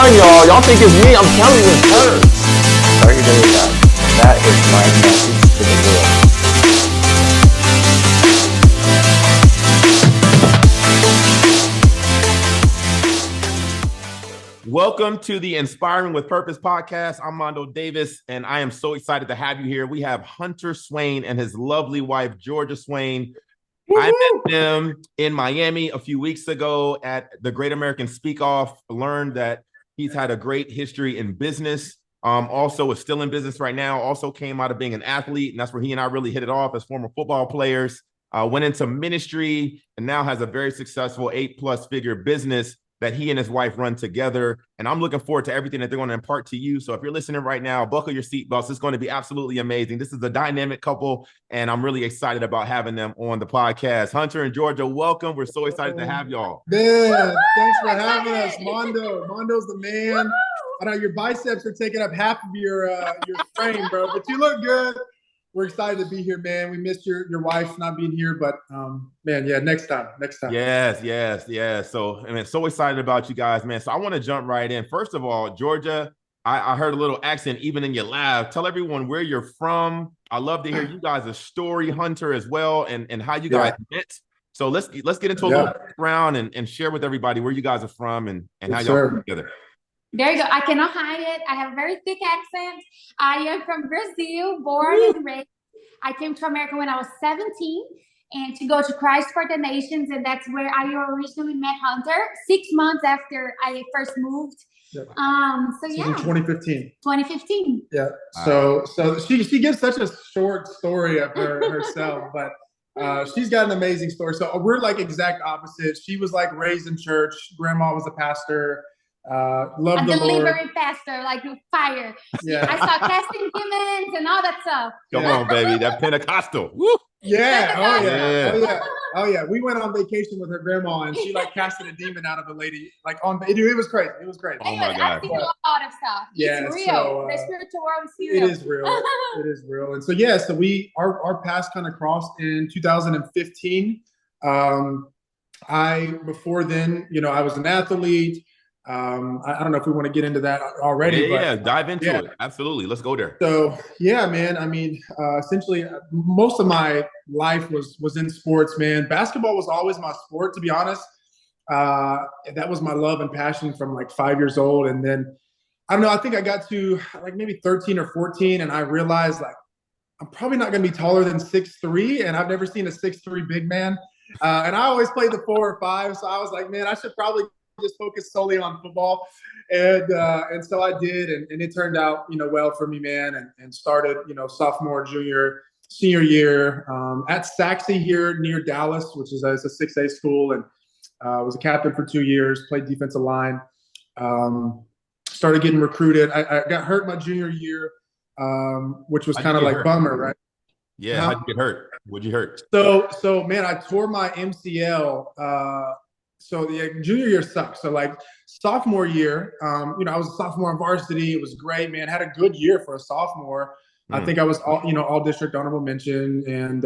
mind, y'all. Y'all think it's me. I'm telling you, it's her. Start your day with that. That is my message to the world. Welcome to the Inspiring with Purpose podcast. I'm Mondo Davis, and I am so excited to have you here. We have Hunter Swain and his lovely wife, Georgia Swain. I met them in Miami a few weeks ago at the Great American Speak Off. Learned that he's had a great history in business. Also is still in business right now. Also came out of being an athlete, and that's where he and I really hit it off as former football players. Went into ministry and now has a very successful 8+ figure business that he and his wife run together. And I'm looking forward to everything that they're going to impart to you. So if you're listening right now, buckle your seatbelts. It's going to be absolutely amazing. This is a dynamic couple, and I'm really excited about having them on the podcast. Hunter and Georgia, welcome. We're so excited to have y'all. Man, thanks for having us, Mondo. Mondo's the man. I know your biceps are taking up half of your frame, bro, but you look good. We're excited to be here, man. We missed your wife not being here, but man, yeah, next time. Yes. So, and so excited about you guys, man. So I want to jump right in. First of all, Georgia, I heard a little accent even in your laugh. Tell everyone where you're from. I love to hear you guys' story, Hunter, as well, and how you guys met. So let's get into a little background and share with everybody where you guys are from and how y'all come together. There you go. I cannot hide it. I have a very thick accent. I am from Brazil, born and raised. I came to America when I was 17 and to go to Christ for the Nations, and that's where I originally met Hunter 6 months after I first moved. Yep. So yeah. In 2015. 2015. Yeah. So she gives such a short story of herself, but she's got an amazing story. So we're like exact opposite. She was like raised in church. Grandma was a pastor. Love the Lord. Delivery pastor, like with fire. Yeah. I saw casting demons and all that stuff. Come on, baby. That Pentecostal. Woo. Yeah. Oh yeah. We went on vacation with her grandma and she like casted a demon out of a lady. Like it was crazy. It was great. Oh my God. I've seen a lot of stuff. Yeah, it's real. so, The spiritual world is real. It is real. It is real. And so our paths kind of crossed in 2015. Before then, I was an athlete. I don't know if we want to get into that already. Yeah, dive into it. Absolutely. Let's go there. So yeah, man. I mean, essentially most of my life was in sports, man. Basketball was always my sport, to be honest. That was my love and passion from like 5 years old. And then, I don't know, I think I got to like maybe 13 or 14 and I realized like, I'm probably not going to be taller than 6'3", and I've never seen a 6'3" big man. And I always played the 4 or 5. So I was like, man, I should probably just focus solely on football. And so I did, and it turned out, well for me, man, and started, sophomore, junior, senior year at Saxe here near Dallas, which is a 6A school, and was a captain for 2 years, played defensive line, started getting recruited. I got hurt my junior year, which was kind of like bummer, right? Yeah, how'd you get hurt? What'd you hurt? So man, I tore my MCL. So the junior year sucked. So like sophomore year, I was a sophomore on varsity. It was great, man. Had a good year for a sophomore. I think I was all district honorable mention. And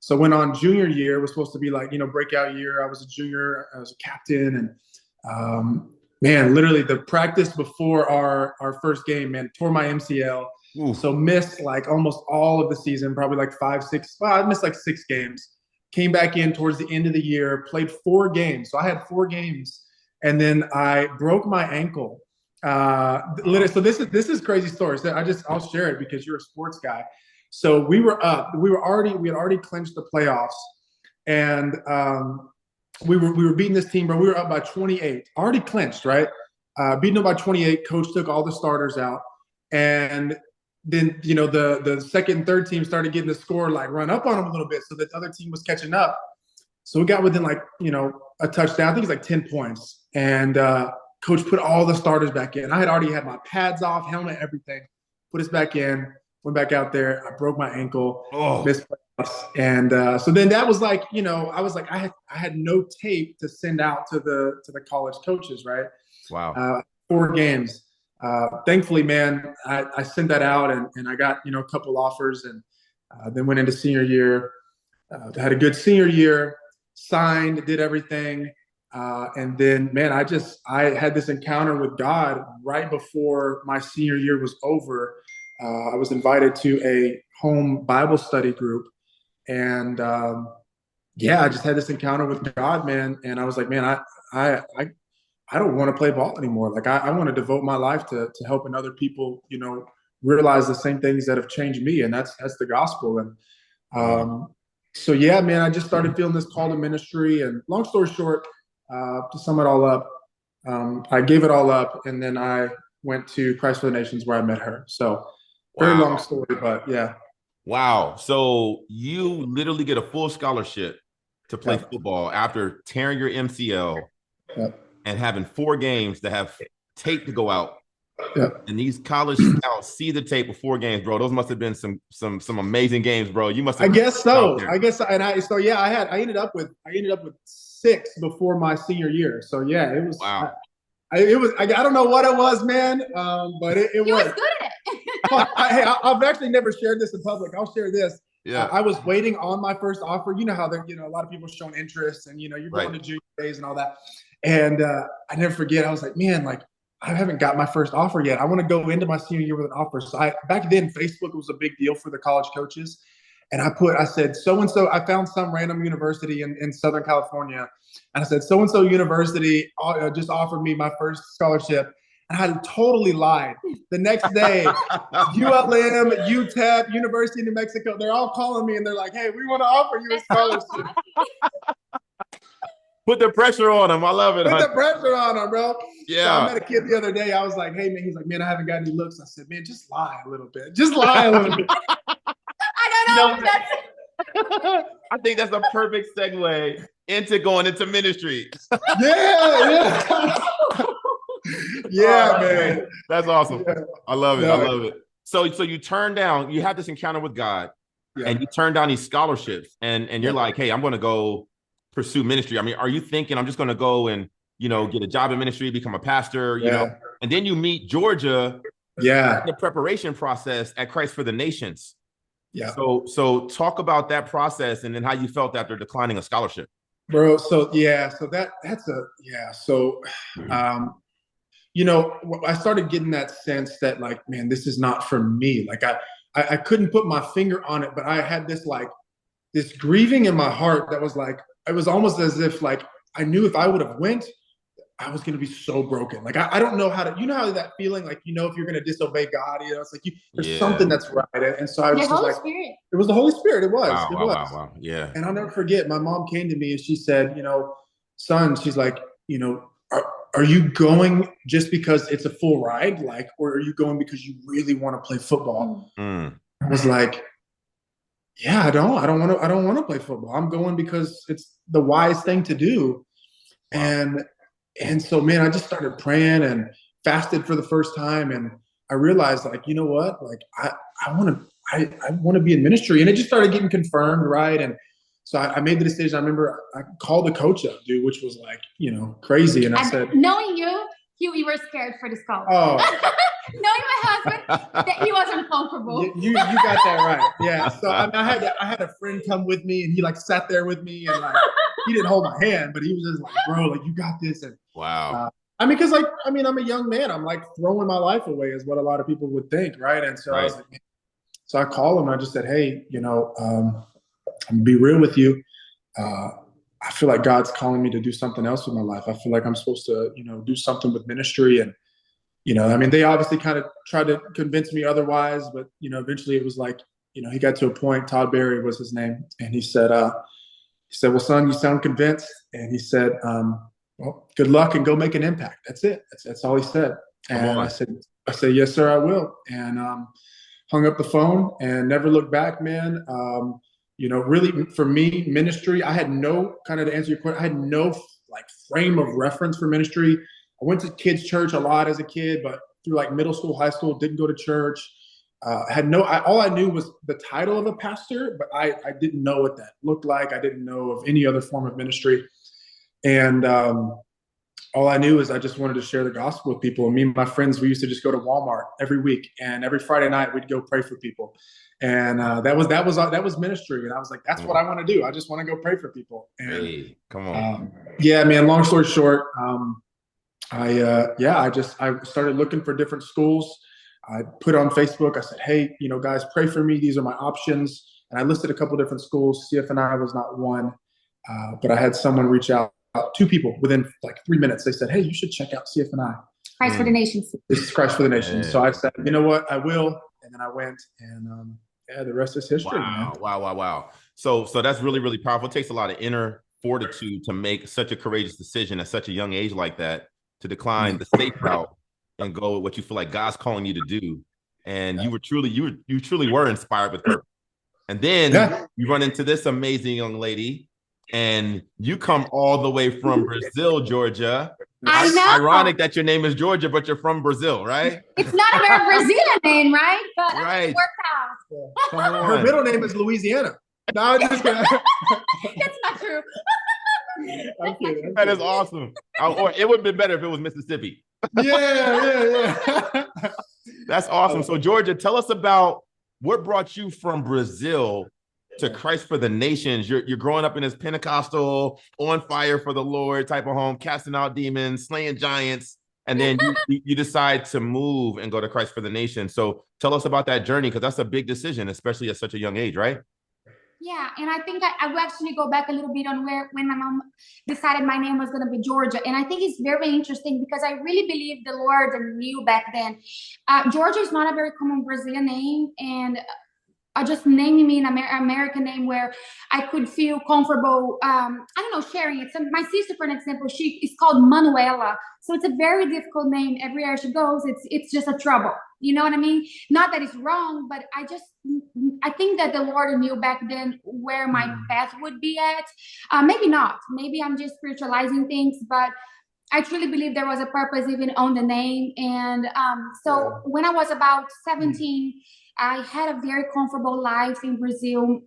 so went on junior year. It was supposed to be like, breakout year. I was a junior. I was a captain. And man, literally the practice before our first game, man, tore my MCL. Ooh. So missed like almost all of the season, probably like 5, 6. Well, I missed like 6 games. Came back in towards the end of the year, played 4 games. So I had 4 games, and then I broke my ankle. Literally, so this is crazy story. So I'll share it because you're a sports guy. So we were up. We had already clinched the playoffs, and we were beating this team, bro. We were up by 28, already clinched, right? Beating them by 28. Coach took all the starters out, and then, the second and third team started getting the score, like run up on them a little bit. So the other team was catching up. So we got within like, a touchdown. I think it's like 10 points. And coach put all the starters back in. I had already had my pads off, helmet, everything. Put us back in, went back out there. I broke my ankle, missed playoffs. And so then that was like, I was like, I had no tape to send out to the college coaches, right? Wow. 4 games. Thankfully, man, I sent that out and I got, a couple offers and then went into senior year, had a good senior year, signed, did everything. And then, man, I had this encounter with God right before my senior year was over. I was invited to a home Bible study group, and I just had this encounter with God, man. And I was like, man, I don't want to play ball anymore. Like I want to devote my life to helping other people, realize the same things that have changed me, and that's the gospel. And so yeah, man, I just started feeling this call to ministry. And long story short, to sum it all up, I gave it all up, and then I went to Christ for the Nations where I met her. So very long story, but yeah. Wow. So you literally get a full scholarship to play football after tearing your MCL and having 4 games that have tape to go out. And these college scouts see the tape of 4 games, bro. Those must have been some amazing games, bro. You must have. I guess so. I ended up with 6 before my senior year. So yeah, it was. Wow. I don't know what it was, man, but it You was was good at it. I've actually never shared this in public. I'll share this. Yeah. I was waiting on my first offer. You know how a lot of people shown interest, and you're going to junior days and all that. And I never forget. I was like, man, like I haven't got my first offer yet. I want to go into my senior year with an offer. So back then, Facebook was a big deal for the college coaches. And I said, so-and-so, I found some random university in Southern California. And I said, so-and-so university just offered me my first scholarship. And I totally lied. The next day, ULM, UTEP, University of New Mexico, they're all calling me and they're like, hey, we want to offer you a scholarship. Put the pressure on them. I love it. Put the pressure on them, bro. Yeah. So I met a kid the other day. I was like, hey, man. He's like, man, I haven't got any looks. I said, man, just lie a little bit. Just lie a little bit. I don't know. I think that's a perfect segue into going into ministry. Yeah. Yeah, man. That's awesome. Yeah. I love it. Yeah. I love it. So you turn down, you had this encounter with God, and you turn down these scholarships, and you're like, hey, I'm going to go pursue ministry. I mean, are you thinking I'm just going to go and, get a job in ministry, become a pastor, and then you meet Georgia in the preparation process at Christ for the Nations. Yeah. So talk about that process and then how you felt after declining a scholarship. Bro, so I started getting that sense that like, man, this is not for me. Like I couldn't put my finger on it, but I had this grieving in my heart that was like, it was almost as if like I knew if I would have went, I was going to be so broken. Like I don't know how to, how that feeling, like, if you're going to disobey God, it's like there's something that's right. And so I was just like, Spirit. It was the Holy Spirit. It was. Wow. Yeah. And I'll never forget, my mom came to me and she said, son, she's like, are you going just because it's a full ride? Like, or are you going because you really want to play football? I was like, yeah, I don't want to play football. I'm going because it's the wise thing to do. Wow. And so, man, I just started praying and fasted for the first time. And I realized, like, you know what? Like, I want to be in ministry. And it just started getting confirmed, right? And so I made the decision. I remember I called the coach up, dude, which was like, crazy. And I said, knowing you were scared for the scholarship. Oh. Knowing my husband, that he wasn't comfortable. You got that right. Yeah. So I had a friend come with me, and he like sat there with me, and like he didn't hold my hand, but he was just like, bro, like you got this. And wow. I'm a young man. I'm like throwing my life away is what a lot of people would think, right? And so I was like, so I called him and I just said, hey, I'm gonna be real with you. I feel like God's calling me to do something else with my life. I feel like I'm supposed to, do something with ministry. And, they obviously kind of tried to convince me otherwise, but, eventually it was like, he got to a point, Todd Berry was his name. And he said, well, son, you sound convinced. And he said, well, good luck and go make an impact. That's it. That's all he said. And I said, yes, sir, I will. And hung up the phone and never looked back, man. Really for me, ministry, I had no, kind of to answer your question, I had no like frame of reference for ministry. I went to kids' church a lot as a kid, but through like middle school, high school, didn't go to church. All I knew was the title of a pastor, but I didn't know what that looked like. I didn't know of any other form of ministry. And all I knew is I just wanted to share the gospel with people. And me and my friends, we used to just go to Walmart every week, and every Friday night we'd go pray for people. And that was ministry. And I was like, that's what I want to do. I just want to go pray for people. And Hey, come on. yeah, man. Long story short, I started looking for different schools. I put on Facebook. I said, hey, guys, pray for me. These are my options. And I listed a couple different schools. CFNI was not one, but I had someone reach out. 2 people within like 3 minutes. They said, hey, you should check out CFNI. Christ for the Nations. This is Christ for the Nations. So I said, you know what, I will. And then I went, and the rest is history. Wow, man. wow. So that's really, really powerful. It takes a lot of inner fortitude to make such a courageous decision at such a young age like that, to decline the safe route and go with what you feel like God's calling you to do. And you truly were inspired with her. And then you run into this amazing young lady, and you come all the way from Brazil, Georgia. I know. Ironic that your name is Georgia, but you're from Brazil, right? It's not a very Brazilian name, right? But Right. it worked out. Come on. Her middle name is Louisiana. No, I'm just kidding. That's not true. I'm kidding. That is awesome. Or it would have been better if it was Mississippi. Yeah. That's awesome. So Georgia, tell us about what brought you from Brazil to Christ for the Nations. You're growing up in this Pentecostal, on fire for the Lord type of home, casting out demons, slaying giants, and then you decide to move and go to Christ for the Nations. So tell us about that journey, because that's a big decision, especially at such a young age, right? Yeah, and I think I will actually go back a little bit on when my mom decided my name was going to be Georgia. And I think it's very interesting because I really believe the Lord knew back then. Georgia is not a very common Brazilian name, and just naming me an American name where I could feel comfortable, sharing it. So my sister, for an example, she is called Manuela. So it's a very difficult name. Everywhere she goes, it's just a trouble. You know what I mean? Not that it's wrong, but I think that the Lord knew back then where my path would be at. Maybe not. Maybe I'm just spiritualizing things, but I truly believe there was a purpose even on the name. And when I was about 17, I had a very comfortable life in Brazil.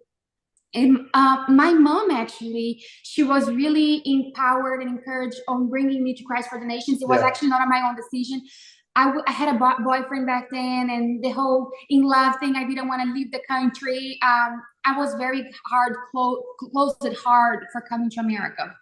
And my mom, actually, she was really empowered and encouraged on bringing me to Christ for the Nations. It was actually not on my own decision. I had a boyfriend back then, and the whole in love thing, I didn't want to leave the country. I was very closed hard for coming to America.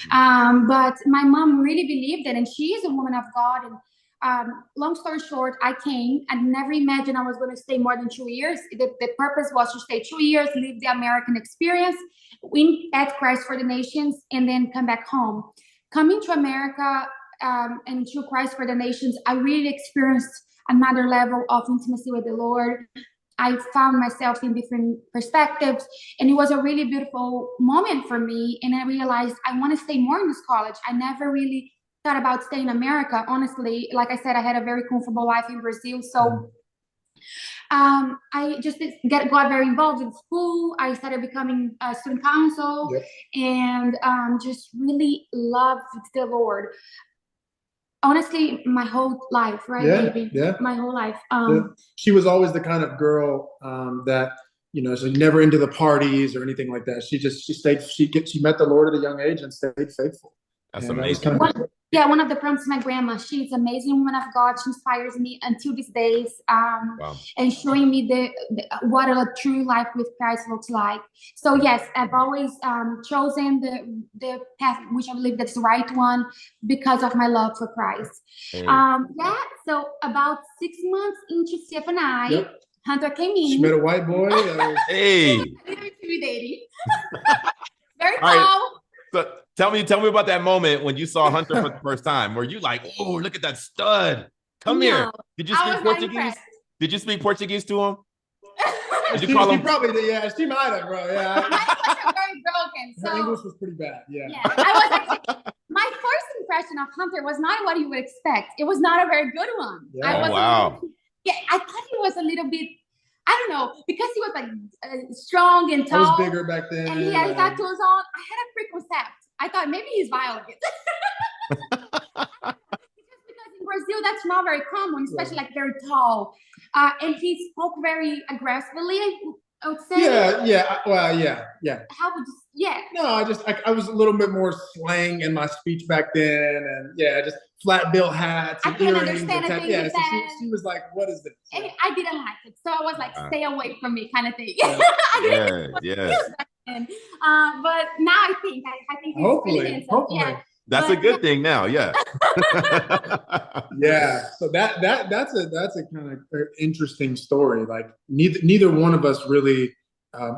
But my mom really believed it, and she is a woman of God. And long story short, I came. I never imagined I was going to stay more than 2 years. The purpose was to stay 2 years, live the American experience, win at Christ for the Nations, and then come back home. Coming to America and through Christ for the Nations, I really experienced another level of intimacy with the Lord. I found myself in different perspectives, and it was a really beautiful moment for me. And I realized I want to stay more in this college. I never really thought about staying in America. Honestly, like I said, I had a very comfortable life in Brazil. So I just got very involved in school. I started becoming a student council and just really loved the Lord. Honestly, my whole life, right? My whole life. She was always the kind of girl that, she's never into the parties or anything like that. She met the Lord at a young age and stayed faithful. That's amazing. One of the prompts, my grandma, she's an amazing woman of God. She inspires me until these days, and showing me what a true life with Christ looks like. So yes, I've always chosen the path which I believe that's the right one because of my love for Christ. So about 6 months into CFNI, Hunter came in. She met a white boy. Hey. Very intimidating. Very tall. So tell me about that moment when you saw Hunter for the first time. Were you like, oh, look at that stud? Come here. Did you speak Portuguese? Did you speak Portuguese to him? Did you call him? She probably did. Yeah, she might have, bro. Yeah. My English was very broken. So her English was pretty bad. Yeah. My first impression of Hunter was not what you would expect. It was not a very good one. Yeah. I thought he was a little bit, I don't know, because he was like strong and tall. I was bigger back then. And he had tattoos on. I had a preconcept. I thought maybe he's violent. Because in Brazil, that's not very common, especially like very tall. And he spoke very aggressively. I would say. Well, yeah. How would you? Yeah. No, I was a little bit more slang in my speech back then, and yeah, just flat bill hats I and couldn't earrings. understand a thing Yeah, you so said. she was like, "What is this?" And I didn't like it, so I was like, "Stay away from me," kind of thing. Yeah. I didn't Yeah. understand. But now I think he's really Hopefully, handsome. Yeah. That's a But- good thing now. Yeah. Yeah, so that's a kind of interesting story. Like neither one of us really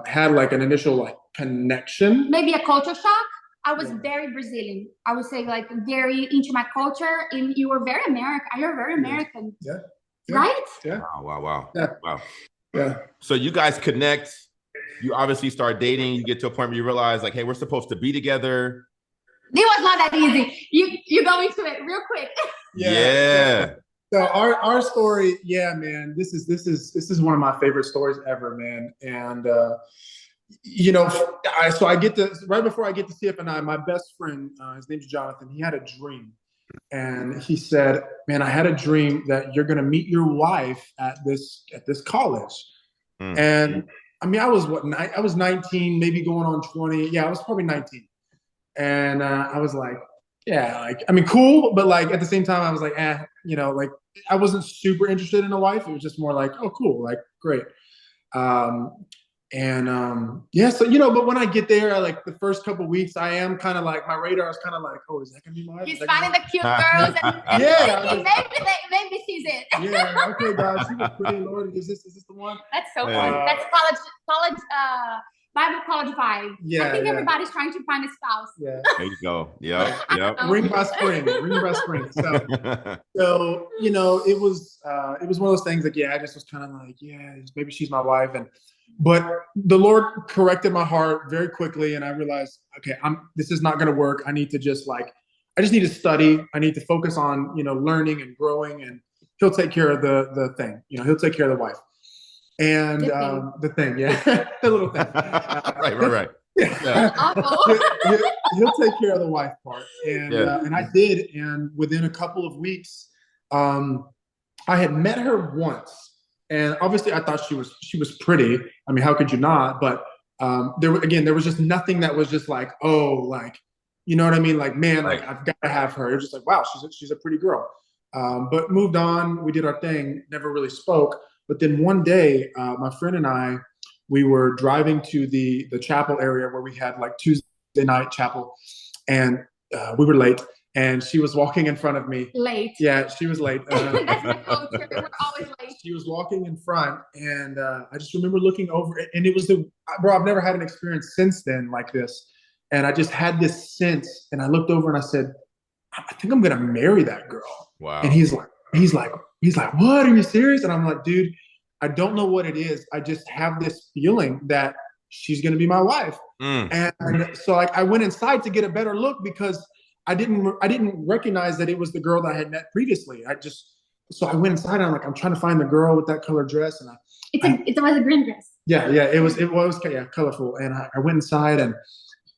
had like an initial like connection. Maybe a culture shock. I was Yeah. very Brazilian. I would say like very into my culture, and you were very American. You're very American. Yeah. Right? Yeah, Wow. Yeah. Wow. yeah. So you guys connect. You obviously start dating. You get to a point where you realize, like, hey, we're supposed to be together. It was not that easy. You go into it real quick. Yeah. So our story, yeah, man. This is one of my favorite stories ever, man. And you know, I get to right before I get to CFNI, my best friend, his name's Jonathan. He had a dream, and he said, "Man, I had a dream that you're gonna meet your wife at this college." Mm. And I mean, I was 19, maybe going on 20. Yeah, I was probably 19, and I was like, yeah, like I mean, cool, but like at the same time, I was like, you know, like I wasn't super interested in a wife. It was just more like, oh, cool, like great. Yeah, so you know, but when I get there, like the first couple weeks, I am kind of like my radar is kind of like, oh, is that gonna be my wife? He's Is that gonna finding the cute girls, and Yeah. maybe she's it. Yeah, okay, guys, she was pretty. Lord, is this the one? That's so Yeah. fun. That's college, Bible college vibe. Yeah, I think yeah. everybody's trying to find a spouse. Yeah, There you go. Yep. ring by spring. So you know, it was one of those things like, yeah, I just was kind of like, yeah, maybe she's my wife, but the Lord corrected my heart very quickly, and I realized, okay, this is not going to work. I need to I just need to study. I need to focus on, you know, learning and growing, and He'll take care of the thing. You know, He'll take care of the wife and the thing, yeah, the little thing. Right. Yeah. He'll take care of the wife part, and and I did. And within a couple of weeks, I had met her once, and obviously I thought she was pretty. I mean, how could you not? But there was just nothing that was just like, oh, like, you know what I mean? Like, man, like I've got to have her. It was just like, wow, she's a pretty girl. But moved on. We did our thing. Never really spoke. But then one day, my friend and I, we were driving to the chapel area where we had like Tuesday night chapel, and we were late. And she was walking in front of me. Late. Yeah, she was late. That's my culture. We're always late. She was walking in front, and I just remember looking over it, and it was I've never had an experience since then like this. And I just had this sense, and I looked over and I said, I think I'm gonna marry that girl. Wow. And he's like, what? Are you serious? And I'm like, dude, I don't know what it is. I just have this feeling that she's gonna be my wife. And so like I went inside to get a better look because I didn't recognize that it was the girl that I had met previously. So I went inside and I'm trying to find the girl with that colored dress, and It was a green dress. yeah, it was colorful. And I went inside and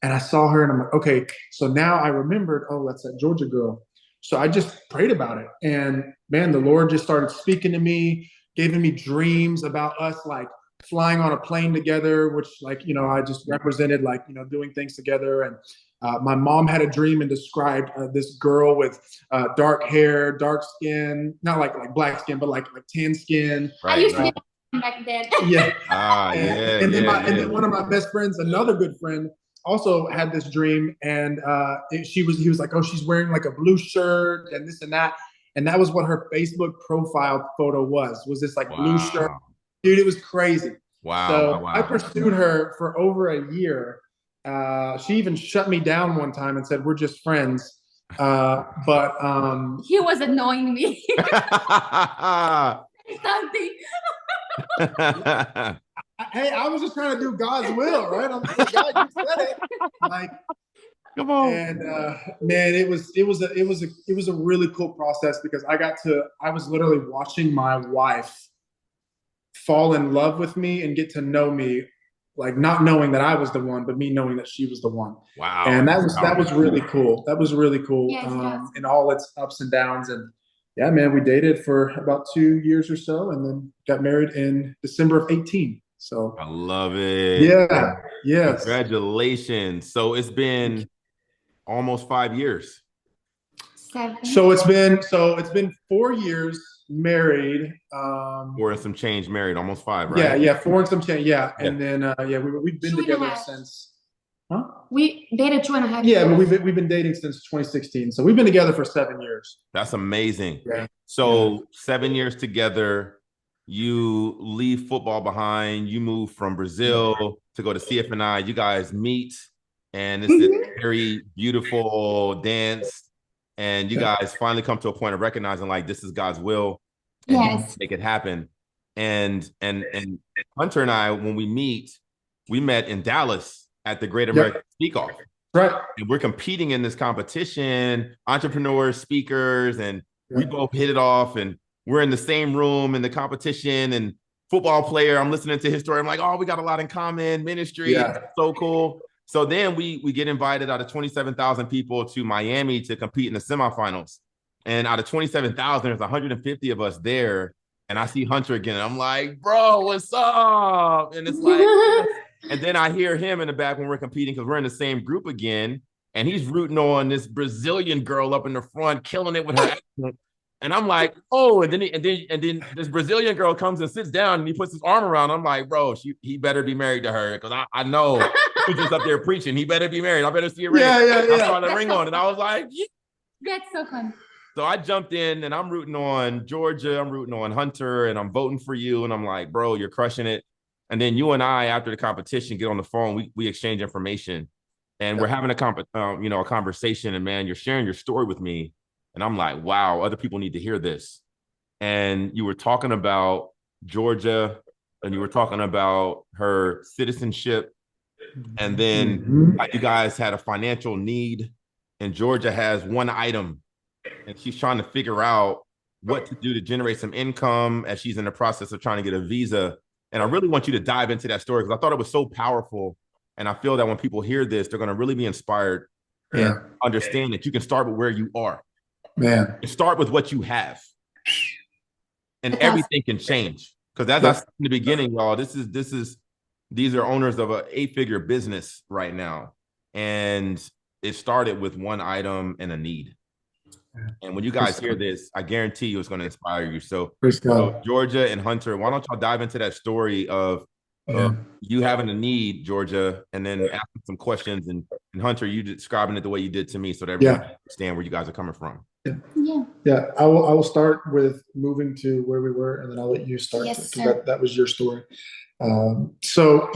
I saw her, and I'm like, okay, so now I remembered, oh, that's that Georgia girl. So I just prayed about it, and man, the Lord just started speaking to me, giving me dreams about us like flying on a plane together, which like, you know, I just represented like, you know, doing things together. And my mom had a dream and described this girl with dark hair, dark skin, not like black skin, but like tan skin. I used to get back then. Yeah. And then one of my best friends, another good friend, also had this dream, and he was like, oh, she's wearing like a blue shirt and this and that. And that was what her Facebook profile photo was this like blue shirt. Dude, it was crazy. Wow. So I pursued her for over a year. She even shut me down one time and said, we're just friends. But he was annoying me. Something. Hey, I was just trying to do God's will, right? I'm like, God, you said it. Like, come on. And man, it was a really cool process because I was literally watching my wife fall in love with me and get to know me, like not knowing that I was the one, but me knowing that she was the one. Wow. And that was really cool. That was really cool. Yes. In all its ups and downs. And yeah, man, we dated for about 2 years or so, and then got married in December of 18. So I love it. yeah, yes. Congratulations. So it's been almost 5 years. 7. So it's been 4 years married. Or in some change married, almost 5, right? Yeah, 4 and some change. Yeah, Yeah. and then we've been 2.5 together since. Huh? We dated 2.5 Yeah, but years. we've been dating since 2016. So we've been together for 7 years. That's amazing. Yeah. So 7 years together, you leave football behind, you move from Brazil to go to CFNI, you guys meet, and it's this very beautiful dance. And you guys finally come to a point of recognizing like this is God's will and Yes. make it happen. And Hunter and I, when we met in Dallas at the Great American Speak Off. Right. And we're competing in this competition, entrepreneurs, speakers, and we both hit it off. And we're in the same room in the competition. And football player, I'm listening to his story. I'm like, oh, we got a lot in common. Ministry, so cool. So then we get invited out of 27,000 people to Miami to compete in the semifinals. And out of 27,000, there's 150 of us there. And I see Hunter again. And I'm like, bro, what's up? And it's like, and then I hear him in the back when we're competing because we're in the same group again. And he's rooting on this Brazilian girl up in the front, killing it with her accent. And I'm like, oh, and then this Brazilian girl comes and sits down and he puts his arm around. I'm like, bro, he better be married to her because I know he's just up there preaching. He better be married. I better see a ring. I saw the ring on, and I was like, yeah. That's so fun. So I jumped in and I'm rooting on Georgia. I'm rooting on Hunter, and I'm voting for you. And I'm like, bro, you're crushing it. And then you and I, after the competition, get on the phone. We exchange information, and we're having a conversation. And man, you're sharing your story with me, and I'm like, wow, other people need to hear this. And you were talking about Georgia, and you were talking about her citizenship, and then you guys had a financial need, and Georgia has one item, and she's trying to figure out what to do to generate some income as she's in the process of trying to get a visa. And I really want you to dive into that story because I thought it was so powerful. And I feel that when people hear this, they're going to really be inspired and understand that you can start with where you are. Man. You start with what you have. And everything can change. Because as I said in the beginning, y'all, these are owners of an 8-figure business right now. And it started with one item and a need. And when you guys hear this, I guarantee you it's going to inspire you. So Georgia and Hunter, why don't y'all dive into that story of you having a need, Georgia, and then asking some questions, and Hunter, you describing it the way you did to me so that everyone can understand where you guys are coming from. Yeah. I will start with moving to where we were, and then I'll let you start. Yes, sir. That was your story. So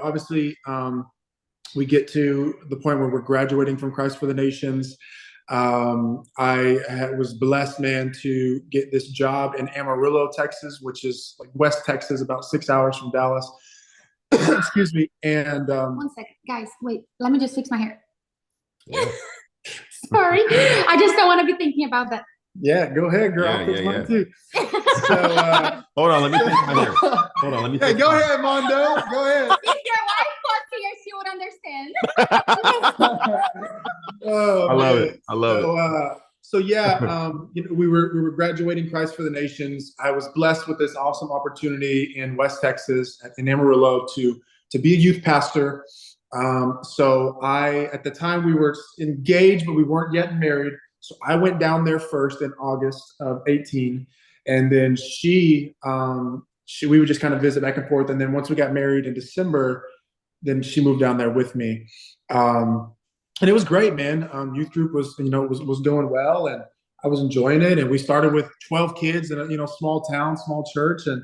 obviously we get to the point where we're graduating from Christ for the Nations. I was blessed, man, to get this job in Amarillo, Texas, which is like West Texas, about 6 hours from Dallas. Excuse me. And 1 second, guys, wait, let me just fix my hair. Sorry, I just don't want to be thinking about that. Yeah, go ahead, girl. I'll fix mine too. So hold on, let me fix my hair. Hold on, let me. Hey, go ahead, Mondo. Go ahead. If your wife was here, she would understand. Oh, I love it. I love it. So we were graduating Christ for the Nations. I was blessed with this awesome opportunity in West Texas, in Amarillo, to be a youth pastor. So at the time we were engaged, but we weren't yet married. So I went down there first in August of 18, and then we would just kind of visit back and forth. And then once we got married in December, then she moved down there with me. And it was great, man. Youth group was doing well, and I was enjoying it. And we started with 12 kids in a small town, small church, and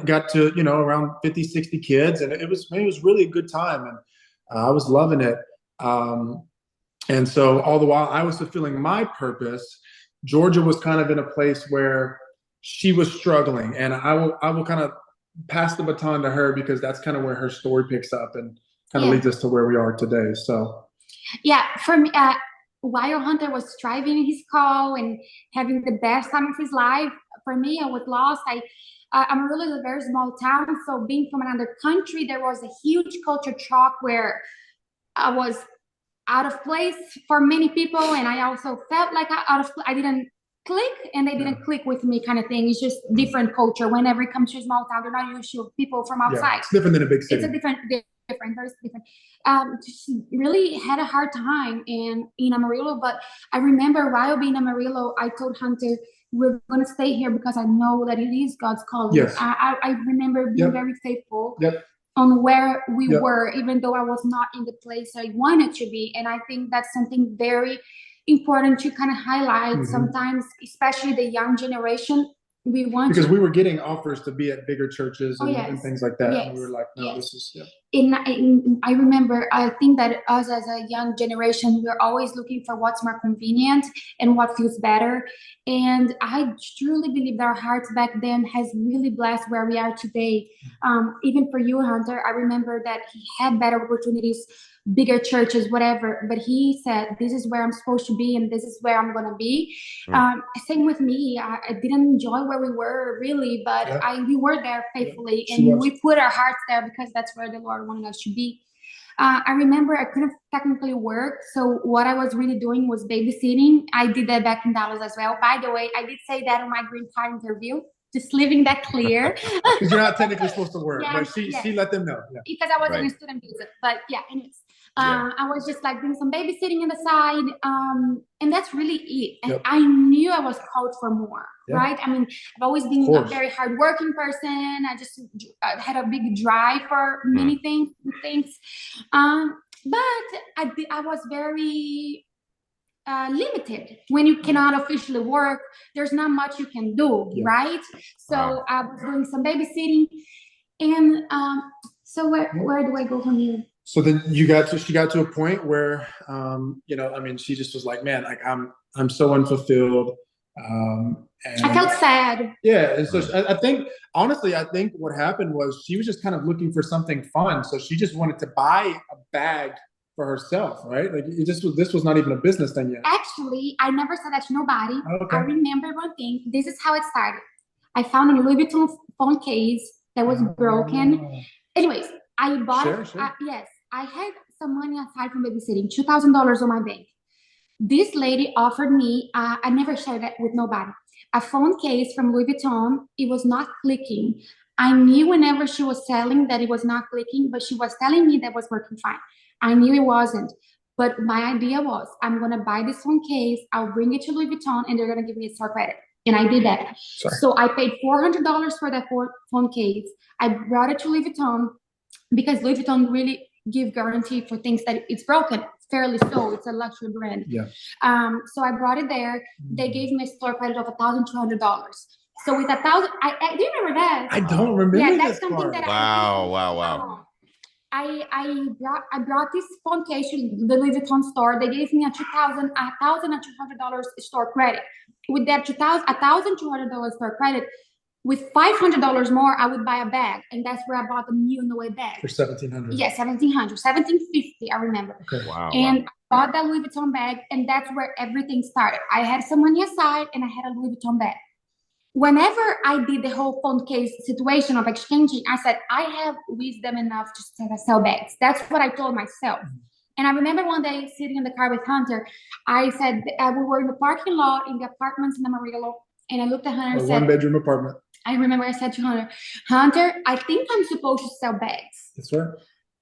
got to around 50, 60 kids, and it was really a good time, and I was loving it. And so all the while I was fulfilling my purpose, Georgia was kind of in a place where she was struggling, and I will kind of pass the baton to her because that's kind of where her story picks up and kind of leads us to where we are today. So. Yeah, for me, while Hunter was striving in his call and having the best time of his life, for me, I was lost. I'm really a very small town, so being from another country, there was a huge culture shock where I was out of place for many people, and I also felt like I didn't click and they didn't click with me kind of thing. It's just different culture. Whenever it comes to a small town, they're not used to people from outside. It's different than a big city. It's a different, very different. She really had a hard time in Amarillo, but I remember while being in Amarillo, I told Hunter, we're going to stay here because I know that it is God's calling. Yes. I remember being very faithful on where we were, even though I was not in the place I wanted to be. And I think that's something very important to kind of highlight sometimes, especially the young generation. We want because we were getting offers to be at bigger churches and things like that. Yes. And we were like, no, this is I remember, I think that us as a young generation, we're always looking for what's more convenient and what feels better. And I truly believe that our hearts back then has really blessed where we are today. Even for you, Hunter, I remember that he had better opportunities, bigger churches, whatever. But he said, this is where I'm supposed to be and this is where I'm going to be. Same with me. I didn't enjoy where we were really, but we were there faithfully. And we put our hearts there because that's where the Lord wanted us to be. I remember I couldn't technically work. So what I was really doing was babysitting. I did that back in Dallas as well. By the way, I did say that on my green card interview, just leaving that clear. Because you're not technically supposed to work, but she let them know. Yeah. Because I wasn't a student visa. But anyways. I was just like doing some babysitting on the side. And that's really it. And I knew I was called for more, right? I mean, I've always been a very hardworking person. I just had a big drive for many things. But I was very limited. When you cannot officially work, there's not much you can do, right? So I was doing some babysitting. And so where do I go from here? So then she got to a point where, she just was like, man, like I'm so unfulfilled. And I felt sad. Yeah. And so I think what happened was she was just kind of looking for something fun. So she just wanted to buy a bag for herself, right? Like this was not even a business thing yet. Actually, I never said that to nobody. Okay. I remember one thing. This is how it started. I found a Louis Vuitton phone case that was broken. Anyways, I bought it. Yes. I had some money aside from babysitting, $2,000 on my bank. This lady offered me, I never shared that with nobody, a phone case from Louis Vuitton. It was not clicking. I knew whenever she was selling that it was not clicking, but she was telling me that was working fine. I knew it wasn't. But my idea was, I'm going to buy this phone case, I'll bring it to Louis Vuitton, and they're going to give me a store credit. And I did that. So I paid $400 for that phone case. I brought it to Louis Vuitton because Louis Vuitton really give guarantee for things that it's broken. Fairly so. It's a luxury brand. Yeah. So I brought it there. They gave me a store credit of $1,200. So with $1,000, I do you remember that? I don't remember. Yeah, that's something part. That Wow. I brought this phone case to the Louis Vuitton store. They gave me a $1,200 store credit. With that $1,200 store credit, with $500 more, I would buy a bag, and that's where I bought the new Noe bag for $1,700. Yeah, $1,750. I remember. Okay. Wow. And I bought that Louis Vuitton bag, and that's where everything started. I had some money aside, and I had a Louis Vuitton bag. Whenever I did the whole phone case situation of exchanging, I said I have wisdom enough to sell bags. That's what I told myself. And I remember one day sitting in the car with Hunter. I said we were in the parking lot in the apartments in Amarillo, and I looked at Hunter and said, one-bedroom apartment. I remember I said to Hunter, I think I'm supposed to sell bags. That's right.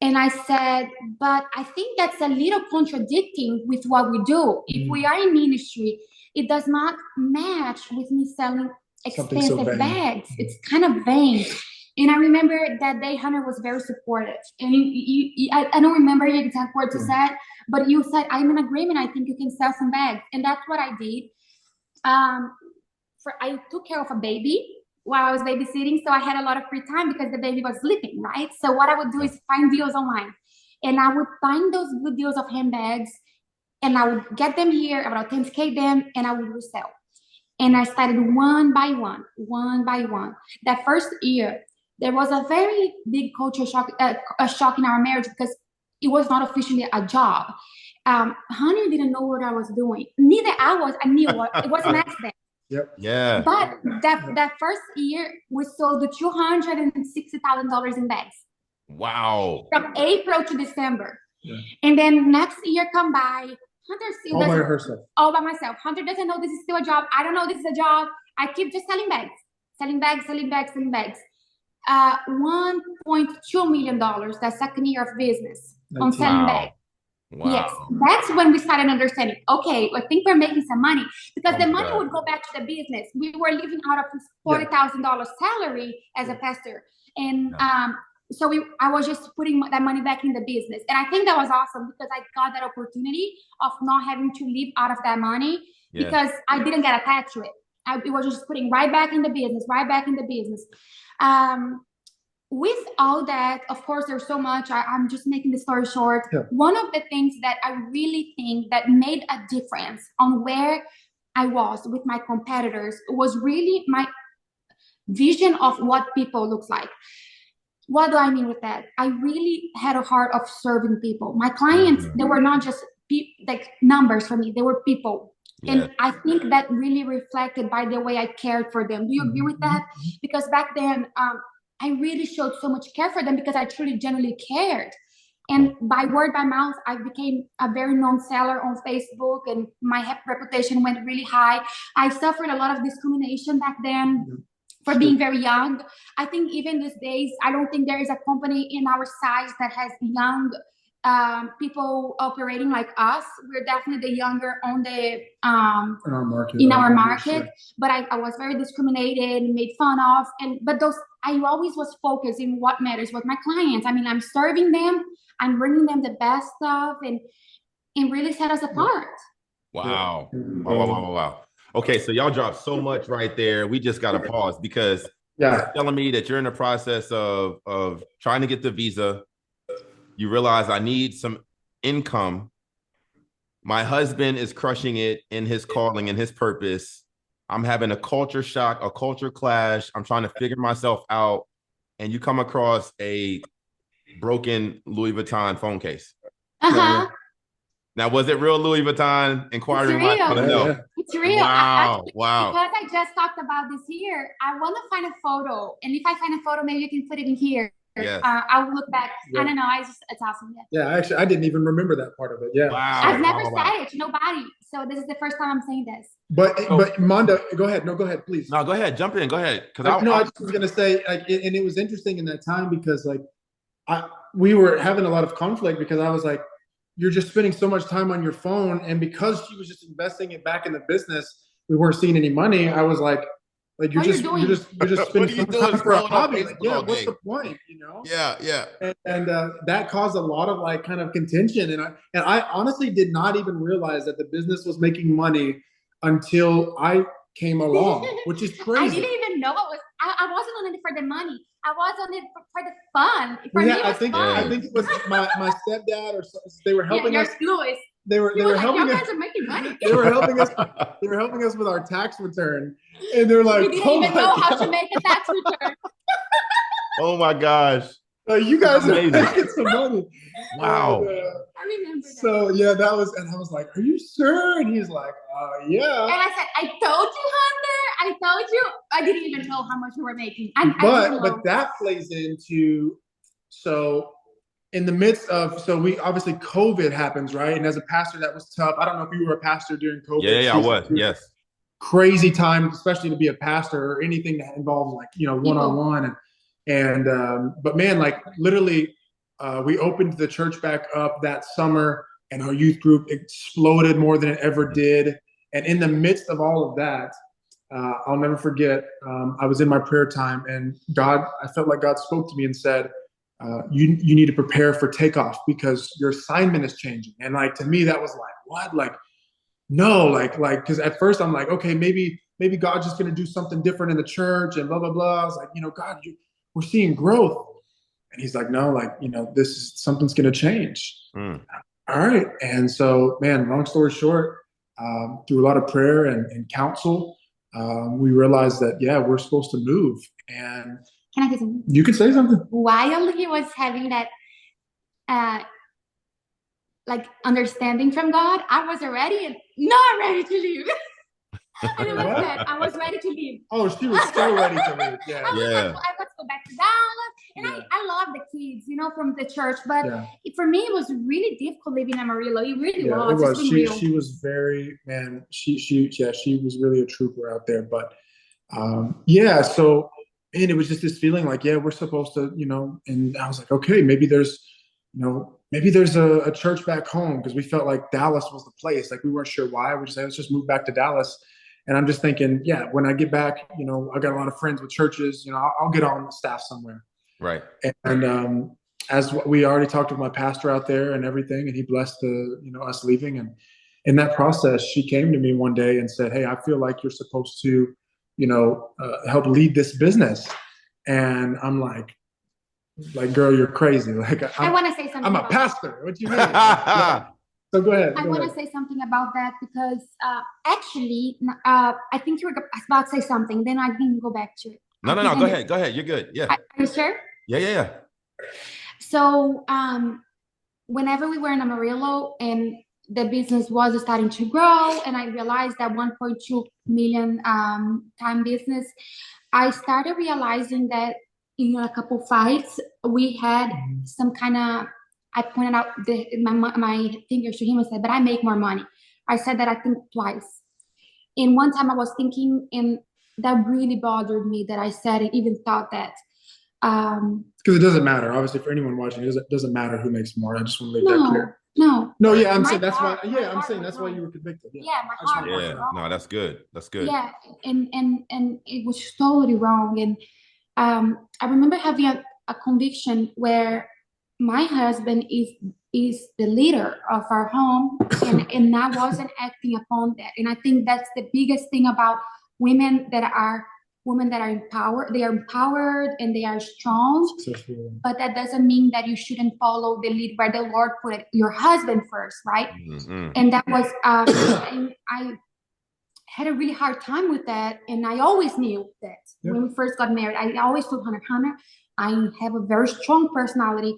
And I said, but I think that's a little contradicting with what we do. If we are in ministry, it does not match with me selling expensive bags. It's kind of vain. And I remember that day Hunter was very supportive. And I don't remember your exact words you said, but you said, I'm in agreement. I think you can sell some bags. And that's what I did. I took care of a baby while I was babysitting, so I had a lot of free time because the baby was sleeping, right? So what I would do is find deals online, and I would find those good deals of handbags, and I would get them here, I would authenticate them, and I would resell. And I started one by one. That first year, there was a very big culture shock, a shock in our marriage because it was not officially a job. Hunter didn't know what I was doing. Neither I was. I knew what it was an accident. Yep. Yeah. But that first year, we sold the $260,000 in bags. Wow. From April to December. Yeah. And then next year come by, Hunter still All by doesn't, herself. all by myself. Hunter doesn't know this is still a job. I don't know this is a job. I keep just selling bags. $1.2 million that second year of business on selling bags. Wow. Yes, that's when we started understanding, okay, I think we're making some money, because Oh the my money God. would go back to the business. We were living out of this $40,000 salary as a pastor. And so I was just putting that money back in the business. And I think that was awesome, because I got that opportunity of not having to live out of that money because I didn't get attached to it. It was just putting right back in the business. With all that, of course, there's so much. I'm just making the story short. Yeah. One of the things that I really think that made a difference on where I was with my competitors was really my vision of what people look like. What do I mean with that? I really had a heart of serving people. My clients, they were not just like numbers for me. They were people. Yeah. And I think that really reflected by the way I cared for them. Do you agree with that? Because back then, I really showed so much care for them because I truly, genuinely cared. And by word by mouth, I became a very known seller on Facebook, and my reputation went really high. I suffered a lot of discrimination back then for being very young. I think even these days, I don't think there is a company in our size that has young people operating like us. We're definitely the younger on the in our market. But I was very discriminated, made fun of, but I always was focused in what matters with my clients. I mean, I'm serving them, I'm bringing them the best stuff, and really set us apart. Wow. Wow. Okay, so y'all dropped so much right there. We just got to pause because you're telling me that you're in the process of trying to get the visa. You realize I need some income. My husband is crushing it in his calling and his purpose. I'm having a culture shock, a culture clash. I'm trying to figure myself out. And you come across a broken Louis Vuitton phone case. Now, was it real Louis Vuitton? Inquiring minds want to know. It's real. Wow. Because I just talked about this here, I want to find a photo. And if I find a photo, maybe you can put it in here. Yes. I'll look back. I don't know. It's awesome. Yeah, actually, I didn't even remember that part of it. Yeah. Wow. I've never said it to nobody. So this is the first time I'm saying this. But Mondo, go ahead. No, go ahead, please. No, go ahead. Jump in. Go ahead. I just was gonna say, and it was interesting in that time because we were having a lot of conflict because I was like, you're just spending so much time on your phone, and because she was just investing it back in the business, we weren't seeing any money. I was like you're just spending so much time for a hobby. Like, what's the point? You know? Yeah. And that caused a lot of kind of contention, and I honestly did not even realize that the business was making money until I came along, which is crazy. I didn't even know it was. I wasn't on it for the money. I was on it for the fun. For me, it was fun. I think it was my stepdad or something. They were helping us. Louis. They were helping us. You guys are making money. They were helping us. They were helping us with our tax return, and they're like, we didn't even know how to make a tax return. Oh my gosh! You guys are making some money. Wow. And, I remember that. So yeah, that was, and I was like, "Are you sure?" And he's like, "Yeah." And I said, "I told you, Hunter. I told you." I didn't even know how much we were making. But that plays into in the midst of we obviously COVID happens, right? And as a pastor, that was tough. I don't know if you were a pastor during COVID. Yeah, I was. Yes. Crazy time, especially to be a pastor or anything that involves one-on-one but man, literally. We opened the church back up that summer, and our youth group exploded more than it ever did. And in the midst of all of that, I'll never forget, I was in my prayer time, and I felt like God spoke to me and said, you need to prepare for takeoff because your assignment is changing. And to me, that was what? No, because at first I'm like, okay, maybe God's just going to do something different in the church and blah, blah, blah. I was like, God, we're seeing growth. And he's like, no, something's going to change. All right. And so, man, long story short, through a lot of prayer and counsel, we realized that, we're supposed to move. And can I say something? You can say something. While he was having that, understanding from God, I was already not ready to leave. I was ready to leave. Oh, she was so ready to leave. Yeah. I was go back to Dallas And I love the kids, you know, from the church, but Yeah. for me, it was really difficult living in Amarillo. It really Yeah, was. it was. It's been real. She was very, man, she was really a trooper out there. But yeah, so, and it was just this feeling like, yeah, we're supposed to, you know, and I was like, okay, maybe there's, you know, maybe there's a church back home, because we felt like Dallas was the place. Like we weren't sure why. We just said, let's just move back to Dallas. And I'm just thinking, yeah, when I get back, you know, I got a lot of friends with churches, you know, I'll get on the staff somewhere. Right. And as we already talked with my pastor out there and everything, and he blessed us leaving. And in that process, she came to me one day and said, hey, I feel like you're supposed to, you know, help lead this business. And I'm like, girl, you're crazy. Like I want to say something. I'm a about pastor. What do you mean? Yeah. So go ahead. I want to say something about that, because actually, I think you were about to say something. Then I didn't go back to it. No. Go ahead. Go ahead. You're good. Yeah. Are you sure? Yeah. So whenever we were in Amarillo and the business was starting to grow, and I realized that 1.2 million time business, I started realizing that in a couple fights we had some kind of. I pointed out my fingers to him and said, but I make more money. I said that I think twice. And one time I was thinking, and that really bothered me that I said it, even thought that. Because it doesn't matter. Obviously, for anyone watching, it doesn't matter who makes more. I just want to make that clear. No. Yeah, I'm My saying that's heart- why. my Yeah, I'm heart saying was that's why wrong. you were convicted. Yeah, my heart was Yeah. wrong. No, that's good. That's good. Yeah, and it was totally wrong. And I remember having a conviction where my husband is the leader of our home, and I wasn't acting upon that. And I think that's the biggest thing about women that are empowered. They are empowered and they are strong, but that doesn't mean that you shouldn't follow the lead where the Lord put it, your husband first, right? Mm-hmm. And that was and I had a really hard time with that. And I always knew that when we first got married, I always told Hunter, I have a very strong personality.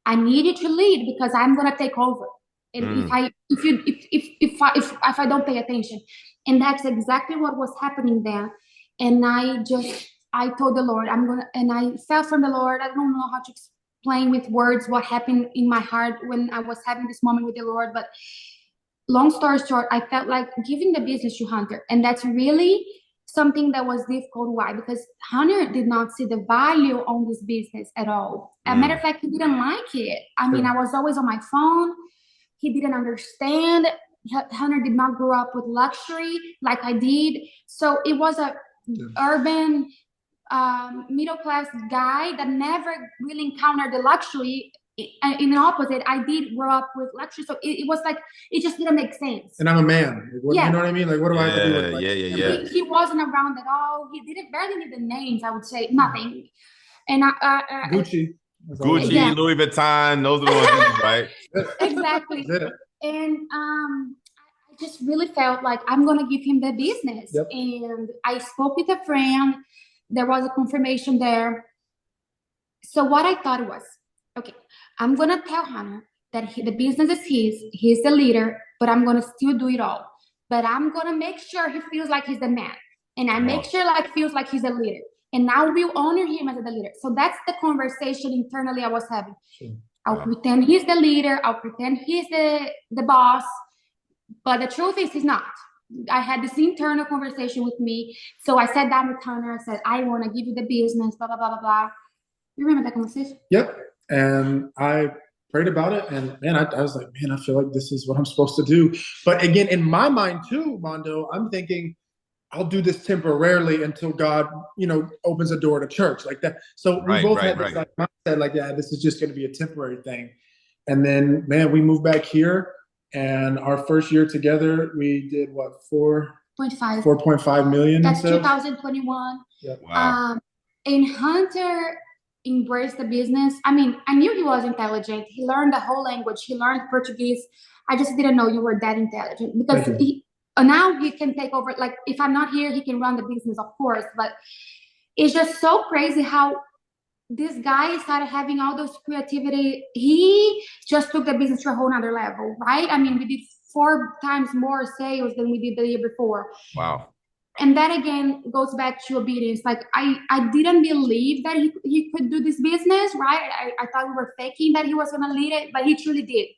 I need you to lead because I'm gonna take over. And if I don't pay attention, and that's exactly what was happening there. And I told the Lord, and I felt from the Lord. I don't know how to explain with words what happened in my heart when I was having this moment with the Lord, but long story short, I felt like giving the business to Hunter. And that's really something that was difficult. Why? Because Hunter did not see the value on this business at all. As a matter of fact, he didn't like it. I mean, I was always on my phone. He didn't understand. Hunter did not grow up with luxury like I did. So it was a urban middle-class guy that never really encountered the luxury. In the opposite, I did grow up with luxury, so it was like it just didn't make sense. And I'm a man. You know what I mean? Like, what do I have to do with? Like, Yeah. He wasn't around at all. He didn't barely need the names. I would say nothing. And Gucci, Yeah. Louis Vuitton, those are the ones, right? Exactly. And I just really felt like I'm gonna give him the business. Yep. And I spoke with a friend. There was a confirmation there. So what I thought was, okay, I'm gonna tell Hunter that the business is he's the leader, but I'm gonna still do it all. But I'm gonna make sure he feels like he's the man, and I make sure like feels like he's the leader. And now we'll honor him as the leader. So that's the conversation internally I was having. Sure. I'll pretend he's the leader. I'll pretend he's the boss. But the truth is, he's not. I had this internal conversation with me. So I sat down with Hunter. I said, I want to give you the business, blah, blah, blah, blah, blah. You remember that conversation? Yep. And I prayed about it. And man, I was like, man, I feel like this is what I'm supposed to do. But again, in my mind too, Mondo, I'm thinking, I'll do this temporarily until God, opens a door to church like that. So we both had this like mindset, like, yeah, this is just going to be a temporary thing. And then, man, we moved back here, and our first year together, we did what, 4.5 million. That's 2021. Yep. Wow. And Hunter embraced the business. I mean, I knew he was intelligent. He learned the whole language. He learned Portuguese. I just didn't know you were that intelligent, because now he can take over. Like, if I'm not here, he can run the business, of course. But it's just so crazy how this guy started having all those creativity. He just took the business to a whole nother level, right? I mean, we did 4 times more sales than we did the year before. Wow. And that again goes back to obedience. Like I didn't believe that he could do this business, right? I thought we were faking that he was gonna lead it, but he truly did.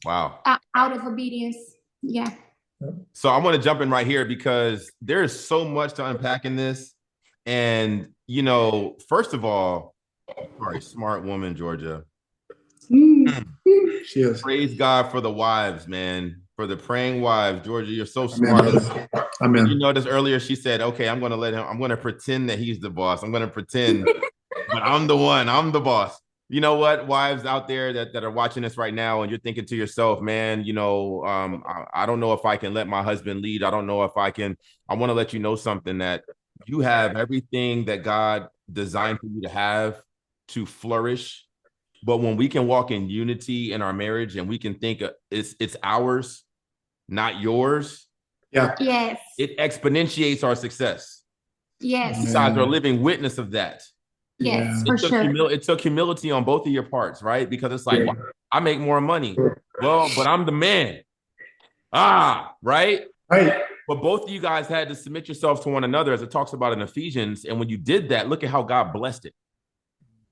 Wow. Out of obedience. Yeah. So I want to jump in right here because there's so much to unpack in this. And, you know, first of all, you're a smart woman, Georgia. She is. Praise God for the wives, man. For the praying wives. Georgia, you're so smart. Amen. You noticed earlier she said, okay, I'm going to pretend that he's the boss. I'm going to pretend, but I'm the one. I'm the boss. You know what, wives out there that are watching this right now, and you're thinking to yourself, man, you know, I don't know if I can let my husband lead. I don't know if I can. I want to let you know something, that you have everything that God designed for you to have to flourish. But when we can walk in unity in our marriage and we can think it's ours, not yours. Yeah. Yes. It exponentiates our success. Yes. You guys are a living witness of that. Yes, Yeah. for sure. It took humility on both of your parts, right? Because it's like, well, I make more money. Well, but I'm the man. Right? Right. But both of you guys had to submit yourselves to one another, as it talks about in Ephesians. And when you did that, look at how God blessed it.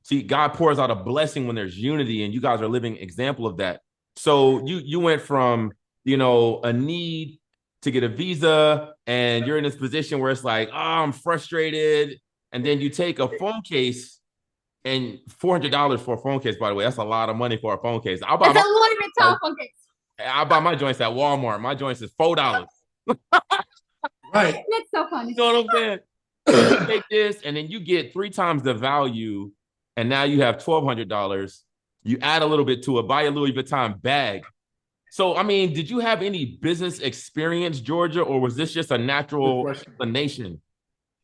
See, God pours out a blessing when there's unity, and you guys are a living example of that. So you went from, you know, a need to get a visa, and you're in this position where it's like, I'm frustrated. And then you take a phone case, and $400 for a phone case, by the way, that's a lot of money for a phone case. It's a little bit tough. Okay. I buy my joints at Walmart. My joints is $4. Right. That's so funny. You know what I'm saying? You take this, and then you get 3 times the value, and now you have $1,200. You add a little bit to it, buy a Louis Vuitton bag. So, I mean, did you have any business experience, Georgia, or was this just a natural explanation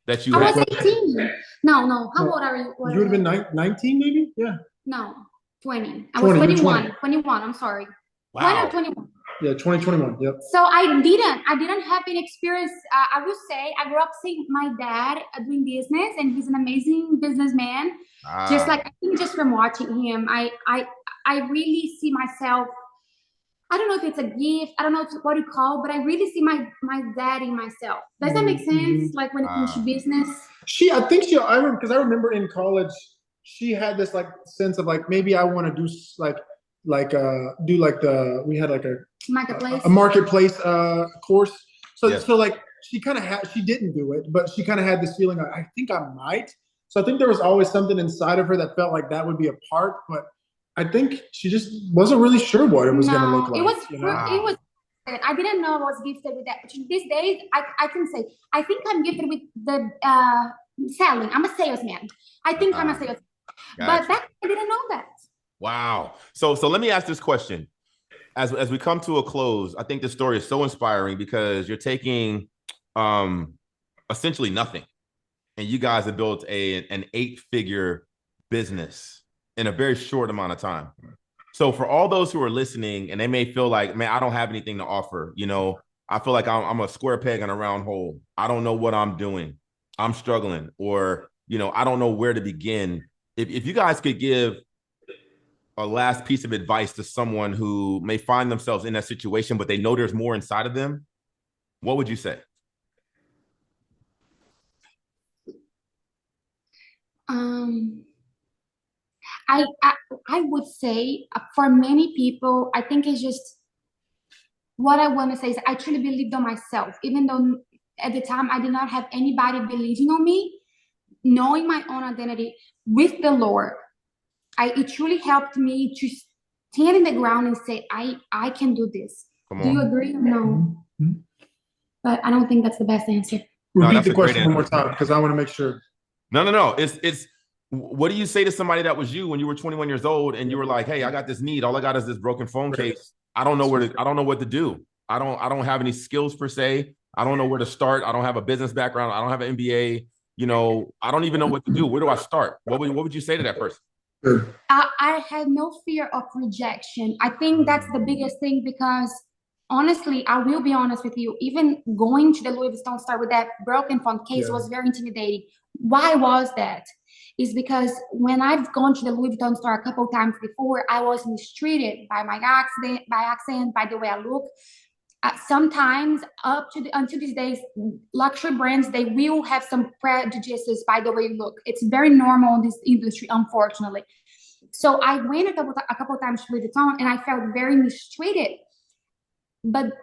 that you I had? was 18. No. How old are you? You would have been 19, maybe? Yeah. No, 20. I was 21. 21. I'm sorry. Wow. 20 or 21. Yeah, 2021. Yep. So I didn't have any experience. I would say I grew up seeing my dad doing business, and he's an amazing businessman. Just like, I think just from watching him, I really see myself. I don't know if it's a gift. I don't know what you call, but I really see my dad in myself. Does that make sense? Like when it comes to business. I remember in college, she had this like sense of like, maybe I want to do we had like a marketplace course. So Yes. so like she didn't do it, but she kind of had this feeling, I think I might. So I think there was always something inside of her that felt like that would be a part, but I think she just wasn't really sure what it was going to look like. It was. I didn't know I was gifted with that. But these days, I can say I think I'm gifted with the selling. I'm a salesman. I think I'm a salesman. But back I didn't know that. Wow. So let me ask this question. As we come to a close, I think this story is so inspiring because you're taking essentially nothing, and you guys have built an 8-figure business in a very short amount of time. So for all those who are listening and they may feel like, man, I don't have anything to offer. You know, I feel like I'm a square peg in a round hole. I don't know what I'm doing. I'm struggling, or, you know, I don't know where to begin. If you guys could give a last piece of advice to someone who may find themselves in that situation, but they know there's more inside of them, what would you say? I would say for many people, I think it's just what I want to say is I truly believed on myself, even though at the time I did not have anybody believing on me. Knowing my own identity with the Lord, it truly helped me to stand in the ground and say, I can do this. Do you agree or no? Mm-hmm. But I don't think that's the best answer. Repeat the question one more time because I want to make sure. No. It's what do you say to somebody that was you when you were 21 years old and you were like, hey, I got this need. All I got is this broken phone case. I don't know what to do. I don't have any skills per se. I don't know where to start. I don't have a business background. I don't have an MBA. You know, I don't even know what to do. Where do I start? What would you say to that person? I had no fear of rejection. I think that's the biggest thing because honestly, I will be honest with you, even going to the Louis Vuitton store with that broken phone case was very intimidating. Why was that? Is because when I've gone to the Louis Vuitton store a couple times before, I was mistreated by my accent, by the way I look. sometimes until these days, luxury brands, they will have some prejudices by the way you look. It's very normal in this industry, unfortunately. So I went a couple times to Louis Vuitton, and I felt very mistreated. But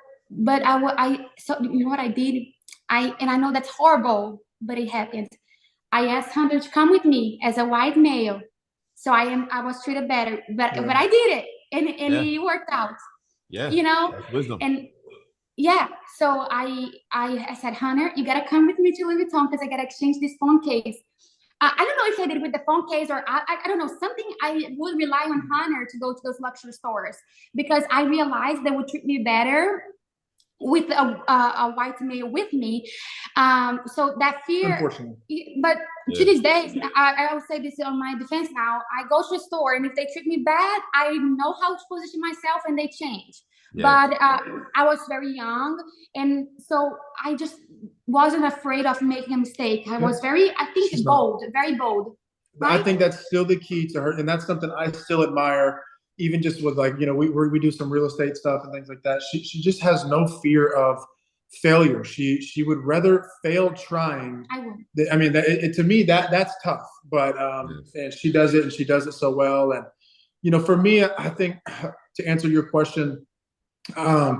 so you know what I did? I know that's horrible, but it happened. I asked Hunter to come with me as a white male, so I was treated better. But I did it, and it worked out. Yeah, you know, that's wisdom. And yeah, so I said, Hunter, you gotta come with me to Louis Vuitton because I gotta exchange this phone case. I don't know if I did it with the phone case or I don't know, something. I would rely on Hunter to go to those luxury stores because I realized they would treat me better with a white male with me. So that fear, but to this day, I will say this on my defense now, I go to a store and if they treat me bad, I know how to position myself and they change. Yes. But I was very young, and so I just wasn't afraid of making a mistake. I was very bold. Right? I think that's still the key to her, and that's something I still admire. Even just with like, you know, we do some real estate stuff and things like that. She just has no fear of failure. She would rather fail trying. I mean, to me that's tough, but and she does it, and she does it so well. And you know, for me, I think to answer your question, I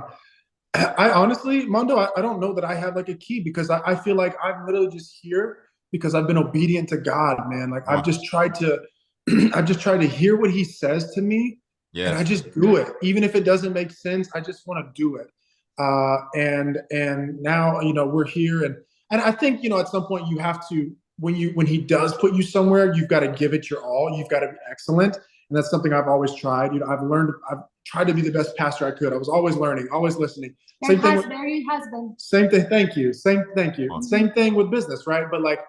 honestly, Mondo, I don't know that I have like a key because I feel like I'm literally just here because I've been obedient to God, man. Like I've just tried to hear what He says to me. Yes. And I just do it. Even if it doesn't make sense, I just want to do it. And now, you know, we're here. And I think, you know, at some point you have to, when He does put you somewhere, you've got to give it your all. You've got to be excellent. And that's something I've always tried. You know, I've tried to be the best pastor I could. I was always learning, always listening. Same thing with husband. Same thing. Thank you. Thank you. Awesome. Same thing with business, right? But like,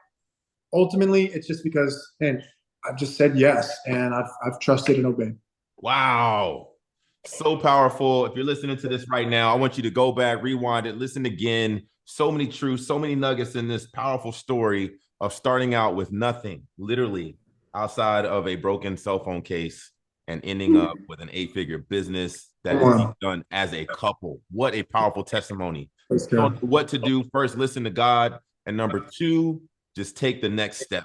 ultimately, it's just because, and I've just said yes, and I've trusted and obeyed. Wow. So powerful. If you're listening to this right now, I want you to go back, rewind it, listen again. So many truths, so many nuggets in this powerful story of starting out with nothing, literally outside of a broken cell phone case and ending up with an 8-figure business that is being done as a couple. What a powerful testimony. What to do. First, listen to God. And number 2, just take the next step.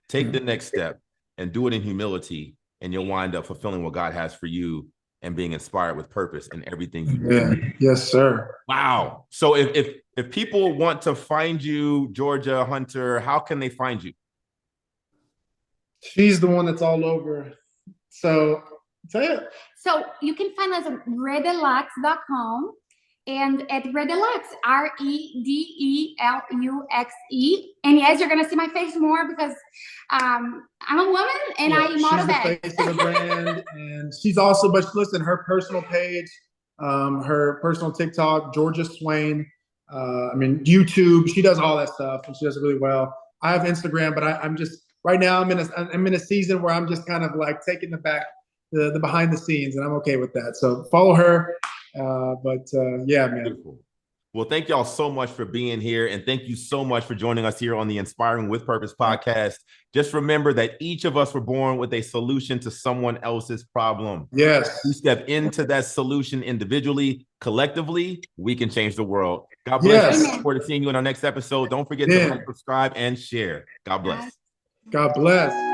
Take the next step and do it in humility. And you'll wind up fulfilling what God has for you and being inspired with purpose in everything you do. Yes, sir. Wow. So if people want to find you, Georgia Hunter, how can they find you? She's the one that's all over. So say it. So you can find us at redeluxe.com and at Redelux, REDELUXE. And yes, you're gonna see my face more because I'm a woman and I model that. She's the face of the brand, and she's also, but listen, her personal page, her personal TikTok, Georgia Swain. I mean, YouTube. She does all that stuff, and she does it really well. I have Instagram, but I'm just right now. I'm in a season where I'm just kind of like taking the behind the scenes, and I'm okay with that. So follow her. Yeah, man. Beautiful. Well, thank y'all so much for being here. And thank you so much for joining us here on the Inspiring with Purpose podcast. Just remember that each of us were born with a solution to someone else's problem. Yes. We step into that solution individually, collectively, we can change the world. God bless. Yes. Look forward to seeing you in our next episode. Don't forget to like, subscribe, and share. God bless. God bless.